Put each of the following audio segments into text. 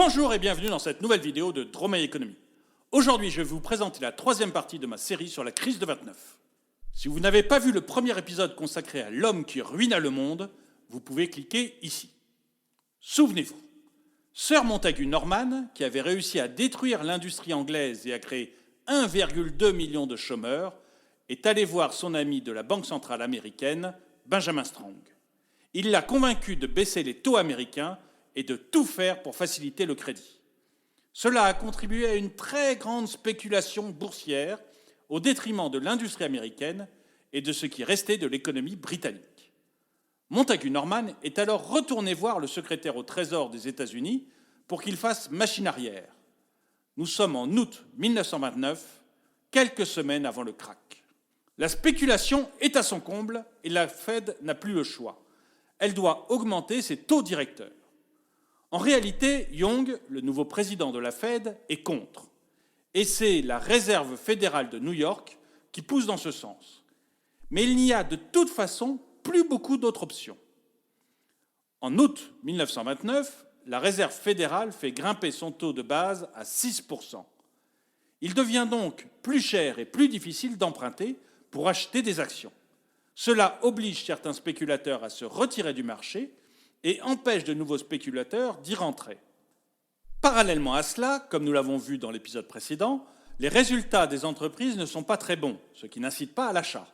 Bonjour et bienvenue dans cette nouvelle vidéo de Dromey Economy. Aujourd'hui, je vais vous présenter la troisième partie de ma série sur la crise de 29. Si vous n'avez pas vu le premier épisode consacré à l'homme qui ruina le monde, vous pouvez cliquer ici. Souvenez-vous, Sir Montagu Norman, qui avait réussi à détruire l'industrie anglaise et à créer 1,2 million de chômeurs, est allé voir son ami de la Banque centrale américaine, Benjamin Strong. Il l'a convaincu de baisser les taux américains et de tout faire pour faciliter le crédit. Cela a contribué à une très grande spéculation boursière au détriment de l'industrie américaine et de ce qui restait de l'économie britannique. Montagu Norman est alors retourné voir le secrétaire au Trésor des États-Unis pour qu'il fasse machine arrière. Nous sommes en août 1929, quelques semaines avant le krach. La spéculation est à son comble et la Fed n'a plus le choix. Elle doit augmenter ses taux directeurs. En réalité, Young, le nouveau président de la Fed, est contre. Et c'est la Réserve fédérale de New York qui pousse dans ce sens. Mais il n'y a de toute façon plus beaucoup d'autres options. En août 1929, la Réserve fédérale fait grimper son taux de base à 6%. Il devient donc plus cher et plus difficile d'emprunter pour acheter des actions. Cela oblige certains spéculateurs à se retirer du marché et empêche de nouveaux spéculateurs d'y rentrer. Parallèlement à cela, comme nous l'avons vu dans l'épisode précédent, les résultats des entreprises ne sont pas très bons, ce qui n'incite pas à l'achat.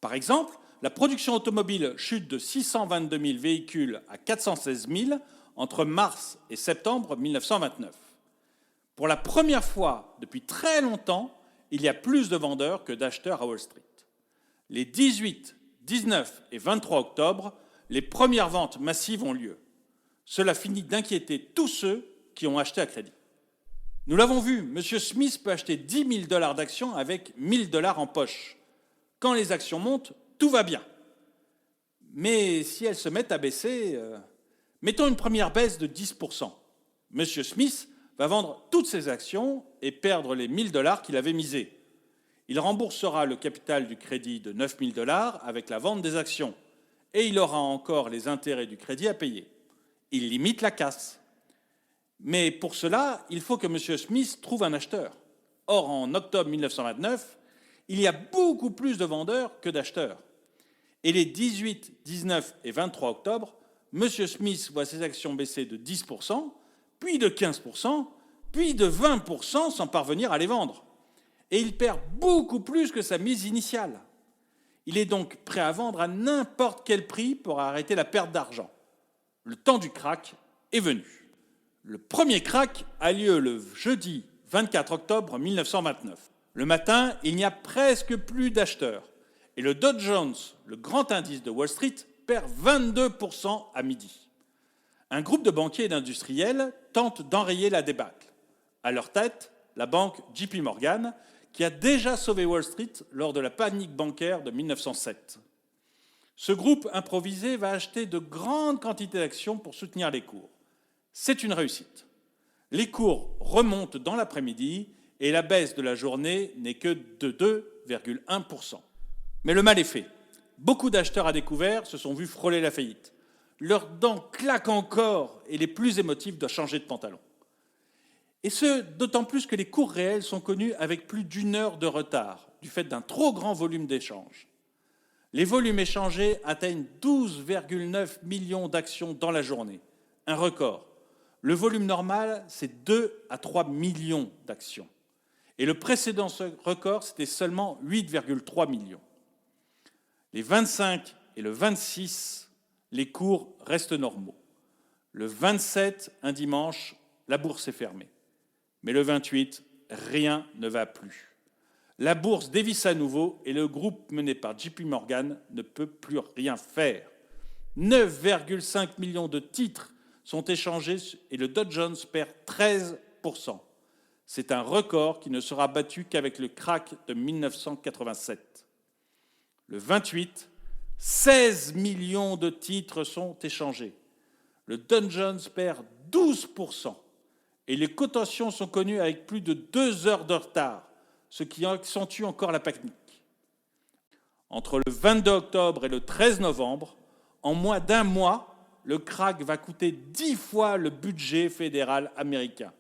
Par exemple, la production automobile chute de 622 000 véhicules à 416 000 entre mars et septembre 1929. Pour la première fois depuis très longtemps, il y a plus de vendeurs que d'acheteurs à Wall Street. Les 18, 19 et 23 octobre, les premières ventes massives ont lieu. Cela finit d'inquiéter tous ceux qui ont acheté à crédit. Nous l'avons vu, M. Smith peut acheter 10 000 $ d'actions avec 1 000 $ en poche. Quand les actions montent, tout va bien. Mais si elles se mettent à baisser, mettons une première baisse de 10%. M. Smith va vendre toutes ses actions et perdre les 1 000 $ qu'il avait misés. Il remboursera le capital du crédit de 9 000 $ avec la vente des actions. Et il aura encore les intérêts du crédit à payer. Il limite la casse. Mais pour cela, il faut que M. Smith trouve un acheteur. Or, en octobre 1929, il y a beaucoup plus de vendeurs que d'acheteurs. Et les 18, 19 et 23 octobre, M. Smith voit ses actions baisser de 10%, puis de 15%, puis de 20% sans parvenir à les vendre. Et il perd beaucoup plus que sa mise initiale. Il est donc prêt à vendre à n'importe quel prix pour arrêter la perte d'argent. Le temps du krach est venu. Le premier krach a lieu le jeudi 24 octobre 1929. Le matin, il n'y a presque plus d'acheteurs. Et le Dow Jones, le grand indice de Wall Street, perd 22% à midi. Un groupe de banquiers et d'industriels tente d'enrayer la débâcle. À leur tête, la banque JP Morgan, qui a déjà sauvé Wall Street lors de la panique bancaire de 1907. Ce groupe improvisé va acheter de grandes quantités d'actions pour soutenir les cours. C'est une réussite. Les cours remontent dans l'après-midi et la baisse de la journée n'est que de 2,1%. Mais le mal est fait. Beaucoup d'acheteurs à découvert se sont vus frôler la faillite. Leurs dents claquent encore et les plus émotifs doivent changer de pantalon. Et ce, d'autant plus que les cours réels sont connus avec plus d'1 heure de retard, du fait d'un trop grand volume d'échanges. Les volumes échangés atteignent 12,9 millions d'actions dans la journée, un record. Le volume normal, c'est 2 à 3 millions d'actions. Et le précédent record, c'était seulement 8,3 millions. Les 25 et le 26, les cours restent normaux. Le 27, un dimanche, la bourse est fermée. Mais le 28, rien ne va plus. La bourse dévisse à nouveau et le groupe mené par JP Morgan ne peut plus rien faire. 9,5 millions de titres sont échangés et le Dow Jones perd 13%. C'est un record qui ne sera battu qu'avec le krach de 1987. Le 28, 16 millions de titres sont échangés. Le Dow Jones perd 12%. Et les cotations sont connues avec plus de 2 heures de retard, ce qui accentue encore la panique. Entre le 22 octobre et le 13 novembre, en moins d'1 mois, le krach va coûter 10 fois le budget fédéral américain.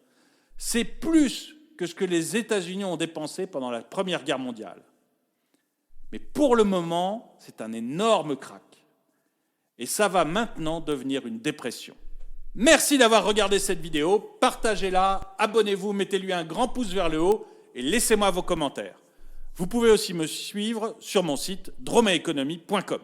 C'est plus que ce que les États-Unis ont dépensé pendant la Première Guerre mondiale. Mais pour le moment, c'est un énorme krach. Et ça va maintenant devenir une dépression. Merci d'avoir regardé cette vidéo, partagez-la, abonnez-vous, mettez-lui un grand pouce vers le haut et laissez-moi vos commentaires. Vous pouvez aussi me suivre sur mon site dromeeconomy.com.